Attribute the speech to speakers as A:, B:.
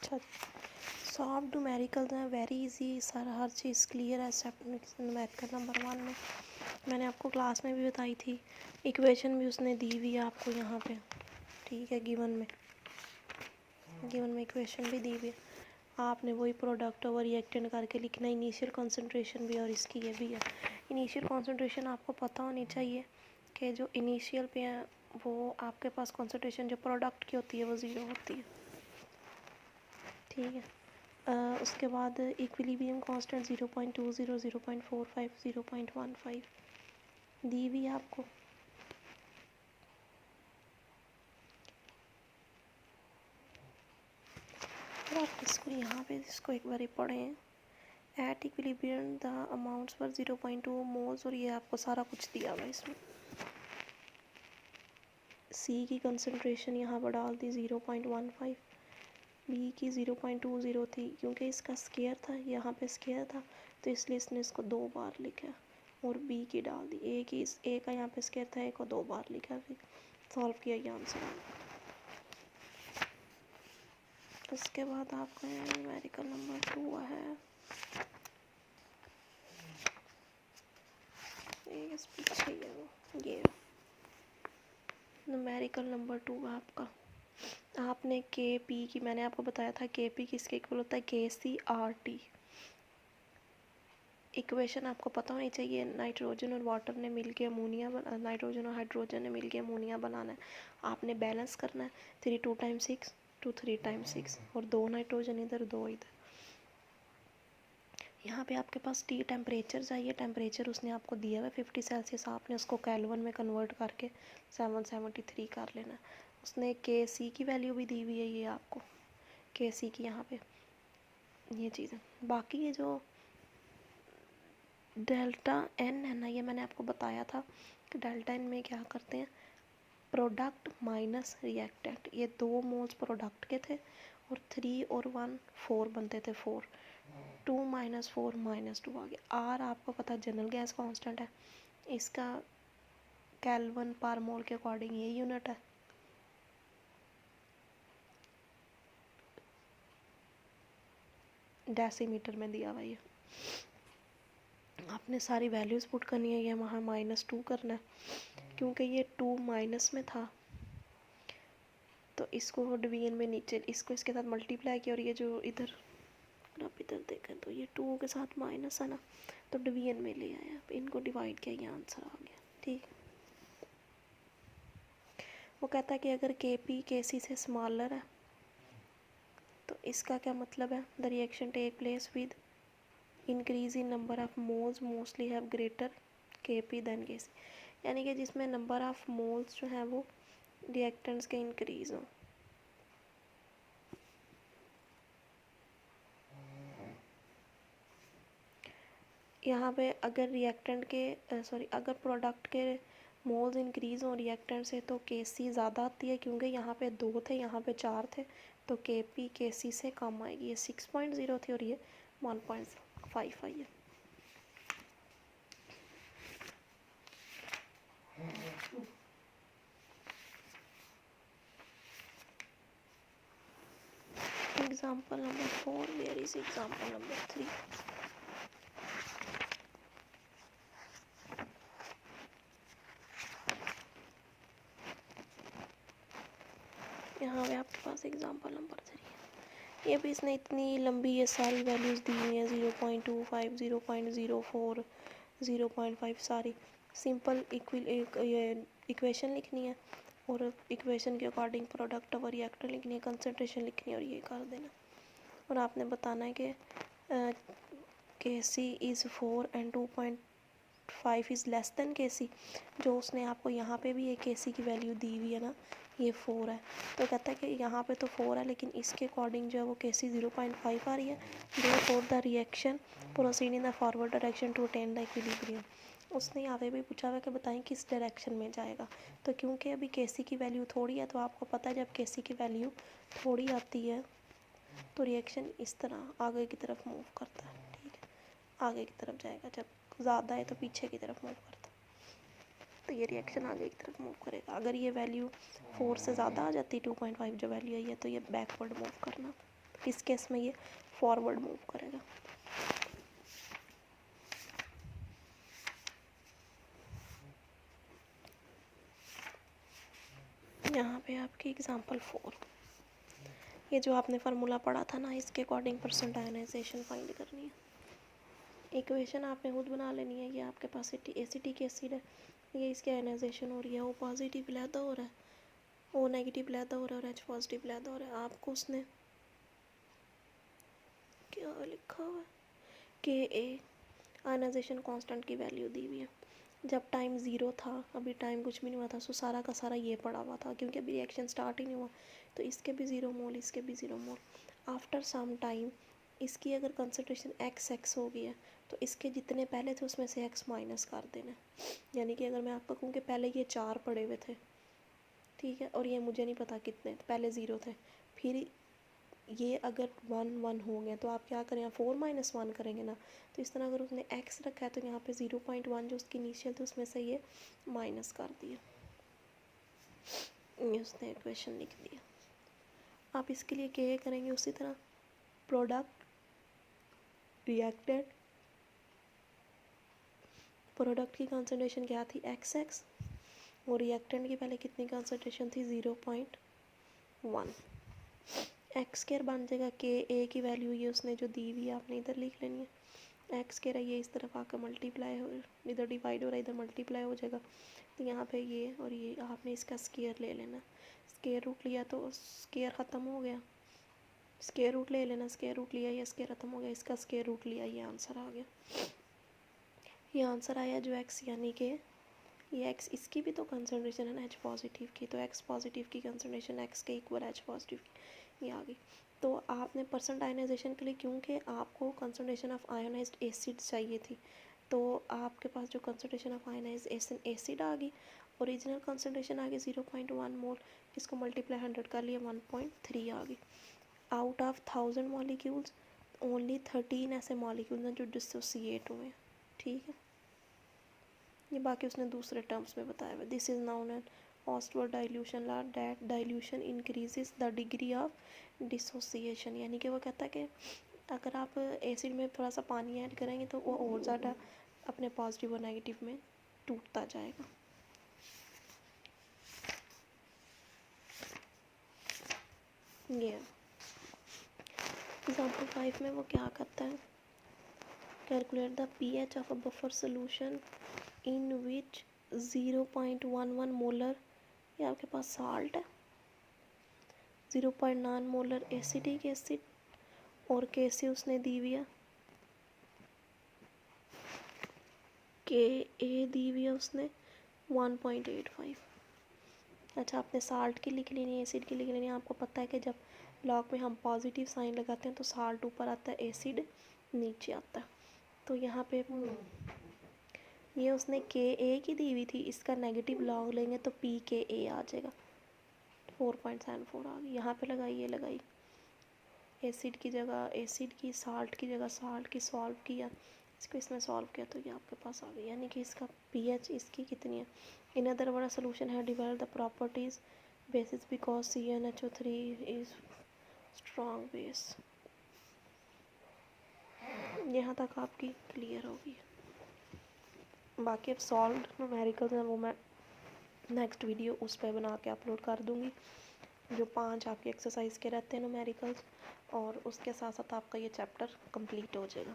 A: अच्छा, soft numerical हैं very easy, सारा हर चीज़ क्लियर है एक्सेप्ट न्यूमेरिकल नंबर 1 में। मैंने आपको क्लास में भी बताई थी, इक्वेशन भी उसने दी हुई है आपको यहाँ पे, ठीक है। गिवन में इक्वेशन भी दी हुई है, आपने वही प्रोडक्ट और रिएक्टेंट करके लिखना। इनिशियल कंसंट्रेशन भी और इसकी ये भी है। इनिशियल कंसंट्रेशन आपको पता होनी चाहिए कि जो इनिशियल पे है वो आपके पास कंसंट्रेशन जो प्रोडक्ट की होती है वो ज़ीरो होती है, ठीक है। उसके बाद इक्विलिब्रियम कांस्टेंट 0.20, 0.45, 0.15 दी हुई है आपको। आप इसको यहाँ पे इसको एक बार पढ़ें। एट इक्विलिब्रियम द अमाउंट्स पर 0.2 मोल्स, और ये आपको सारा कुछ दिया हुआ है इसमें। सी की कंसंट्रेशन यहाँ पर डाल दी 0.15, बी की 0.20 थी, क्योंकि इसका स्केयर था, यहाँ पे स्केयर था तो इसलिए इसने इसको 2 बार लिखा और बी की डाल दी। ए का यहाँ पे स्केयर था, ए को 2 बार लिखा, फिर सॉल्व किया, ये आंसर आ गया। उसके बाद आपका न्यूमेरिकल नंबर 2 है, इस पीछे ही है वो, ये न्यूमेरिकल नंबर 2 आपका। आपने के पी की, मैंने आपको बताया था के पी किसके इक्वल होता है, के सी आर टी। इक्वेशन आपको पता होनी चाहिए, नाइट्रोजन और वाटर ने मिलके अमोनिया नाइट्रोजन और हाइड्रोजन ने मिलके अमोनिया बनाना है। आपने बैलेंस करना है, 3 2 टाइम्स 6 2 3 टाइम्स 6, और 2 नाइट्रोजन इधर 2 इधर। यहाँ पे आपके पास टी टेम्परेचर चाहिए, टेम्परेचर उसने आपको दिया हुआ है 50 सेल्सियस, आपने उसको केल्विन में कन्वर्ट करके 773 कर लेना है। उसने के सी की वैल्यू भी दी हुई है, ये आपको के सी की यहाँ पे ये चीज़ें। बाकी ये जो डेल्टा एन है ना, ये मैंने आपको बताया था कि डेल्टा एन में क्या करते हैं, प्रोडक्ट माइनस रिएक्टेंट। ये 2 मोल्स प्रोडक्ट के थे और 3 और 1 4 बनते थे, 4 2 माइनस 4 माइनस 2 आ गया। आर आपको पता है जनरल गैस कांस्टेंट है, इसका केल्विन पर मोल के अकॉर्डिंग ये यूनिट है। डेसीमीटर में दिया हुआ ये, आपने सारी वैल्यूज़ पुट करनी है। ये वहाँ -2 करना है, क्योंकि ये 2 माइनस में था तो इसको डिवीजन में नीचे इसको इसके साथ मल्टीप्लाई किया, और ये जो इधर आप इधर देखें तो ये 2 के साथ माइनस है ना, तो डिवीजन में ले आया, इनको डिवाइड किया, ये आंसर आ गया, ठीक। वो कहता है कि अगर के पी के सी से स्मॉलर है तो इसका क्या मतलब है, the reaction take place with increase in number of moles mostly have greater K P than K C, यानी कि जिसमें नंबर ऑफ मोल्स जो है वो रिएक्टेंट्स के इंक्रीज हों। यहाँ पे अगर रिएक्टेंट के अगर प्रोडक्ट के मोल्स इंक्रीज़ हो रिएक्टेंट से तो के सी ज़्यादा आती है, क्योंकि यहाँ पे 2 थे, यहाँ पे 4 थे, तो के पी के सी से कम आएगी। ये 6.0 थी और ये 1.5 आई है। Example number 4, where is example number 3। यहाँ पे आपके पास एग्जाम्पल नंबर 3 है। ये भी इसने इतनी लंबी ये सारी वैल्यूज़ दी हुई हैं, 0.25 0.04 0.5 सारी। सिंपल इक्वेशन लिखनी है और इक्वेशन के अकॉर्डिंग प्रोडक्ट और रिएक्टर लिखनी है, कंसंट्रेशन लिखनी है और ये कर देना। और आपने बताना है कि K C is 4 and 2.5 is less than K C. जो उसने आपको यहाँ पे भी ये के सी की वैल्यू दी हुई है ना, ये 4 है, तो कहता है कि यहाँ पे तो 4 है लेकिन इसके अकॉर्डिंग जो है वो के सी 0.5 आ रही है। Therefore the reaction proceed in the forward direction to attain the equilibrium. उसने यहाँ पे भी पूछा हुआ कि बताएं किस डायरेक्शन में जाएगा, तो क्योंकि अभी के सी की वैल्यू थोड़ी है तो आपको पता है जब के सी की वैल्यू थोड़ी आती है तो रिएक्शन इस तरह आगे की तरफ मूव करता है, ठीक है, आगे की तरफ जाएगा। जब ज़्यादा है तो पीछे की तरफ मूव करता है, तो ये रिएक्शन आगे की तरफ मूव करेगा। अगर ये वैल्यू 4 से ज़्यादा आ जाती 2.5 जो वैल्यू आई है तो ये बैकवर्ड मूव करना। इस केस में ये फॉरवर्ड मूव करेगा। यहाँ पे आपकी एग्जांपल 4, ये जो आपने फार्मूला पढ़ा था ना, इसके अकॉर्डिंग परसेंट आयनाइजेशन फाइंड करनी है। इक्वेशन आपने खुद बना लेनी है। ये आपके पास एसिटिक एसिड है, ये इसकी आयनाइजेशन हो रही है, ओ पॉजिटिव लैदा हो रहा है, ओ नेगेटिव लैदा हो रहा है और एच पॉजिटिव लैदा हो रहा है। आपको उसने क्या लिखा हुआ है, के ए आयनाइजेशन कांस्टेंट की वैल्यू दी हुई है। जब टाइम ज़ीरो था, अभी टाइम कुछ भी नहीं हुआ था, सो सारा का सारा ये पड़ा हुआ था, क्योंकि अभी रिएक्शन स्टार्ट ही नहीं हुआ, तो इसके भी 0 मोल, इसके भी 0 मोल। आफ्टर सम टाइम इसकी अगर कंसनट्रेशन एक्स हो गई है, तो इसके जितने पहले थे उसमें से एक्स माइनस कर देना। यानी कि अगर मैं आपको कहूँ कि पहले ये 4 पड़े हुए थे, ठीक है, और ये मुझे नहीं पता कितने, पहले 0 थे, फिर ये अगर 1 हो गए तो आप क्या करें, 4 - 1 करेंगे ना। तो इस तरह अगर उसने x रखा है तो यहाँ पे 0.1 जो उसकी इनिशियल थी उसमें से ये माइनस कर दिया, ये उसने इक्वेशन लिख दिया। आप इसके लिए क्या करेंगे, उसी तरह प्रोडक्ट रिएक्टेंट, प्रोडक्ट की कंसंट्रेशन क्या थी xx, और रिएक्टेंट की पहले कितनी कंसंट्रेशन थी 0.1। एक्स स्केयर बन जाएगा के ए की वैल्यू, ये उसने जो दी हुई है आपने इधर लिख लेनी है। एक्स स्केयर है, ये इस तरफ आकर मल्टीप्लाई हो, इधर डिवाइड हो रहा है, इधर मल्टीप्लाई हो जाएगा। तो यहाँ पे ये और ये आपने इसका स्केयर ले लेना। स्केयर रूट लिया तो स्केयर ख़त्म हो गया, स्केयर रूट ले लेना, स्केयर रूट लिया, ये स्केयर ख़त्म हो गया, इसका स्केयर रूट लिया, ये आंसर आ गया। ये आंसर आया जो एक्स, यानी कि ये एक्स, इसकी भी तो कंसंट्रेशन है ना एच पॉजिटिव की, तो एक्स पॉजिटिव की कंसंट्रेशन एक्स के इक्वल एच पॉजिटिव की, ये आ गई। तो आपने परसेंट आयनाइजेशन के लिए, क्योंकि आपको कंसंट्रेशन ऑफ आयोनाइज्ड एसिड चाहिए थी, तो आपके पास जो कंसंट्रेशन ऑफ आयोनाइज्ड एसिड आ गई, ओरिजिनल कंसंट्रेशन आ गई 0.1 मोल, इसको मल्टीप्लाई 100 कर लिया 1.3 आ गई। आउट ऑफ 1000 मॉलिक्यूल्स ओनली 13 ऐसे मॉलिक्यूल्स हैं जो डिसोसिएट हुए हैं, ठीक है। ये बाकी उसने दूसरे टर्म्स में बताया हुआ। This is known as Ostwald dilution law, that dilution increases the degree of dissociation. यानी कि वो कहता है कि अगर आप एसिड में थोड़ा सा पानी ऐड करेंगे तो वो और ज़्यादा अपने पॉजिटिव और नेगेटिव में टूटता जाएगा। ये एग्जाम्पल 5 में वो क्या करता है, calculate the pH of a buffer solution in which 0.11 molar, ये आपके पास साल्ट है, 0.9 मोलर एसिटिक एसिड, और कैसे उसने दी हुई है, के ए दी हुई है उसने 1.85। अच्छा, आपने साल्ट की लिख लेनी है, एसिड की लिख लेनी है। आपको पता है कि जब लॉग में हम पॉजिटिव साइन लगाते हैं तो साल्ट ऊपर आता है, एसिड नीचे आता है। तो यहाँ पे ये उसने के ए की दी हुई थी, इसका नेगेटिव लॉग लेंगे तो पी के ए आ जाएगा, 4.74 आ गई। यहाँ पे लगाई, ये लगाई, एसिड की जगह एसिड की, साल्ट की जगह साल्ट की, सॉल्व किया, इसको इसमें सॉल्व किया तो ये आपके पास आ गई। यानी कि इसका पीएच इसकी कितनी है। इन अदर वर्ड सोल्यूशन है develop the properties basis because CnHO3 is strong base. यहाँ तक आपकी क्लियर होगी। बाकी अब सॉल्व न्यूमेरिकल्स हैं वो मैं नेक्स्ट वीडियो उस पर बना के अपलोड कर दूँगी, जो 5 आपके एक्सरसाइज के रहते हैं न्यूमेरिकल्स, और उसके साथ साथ आपका ये चैप्टर कंप्लीट हो जाएगा।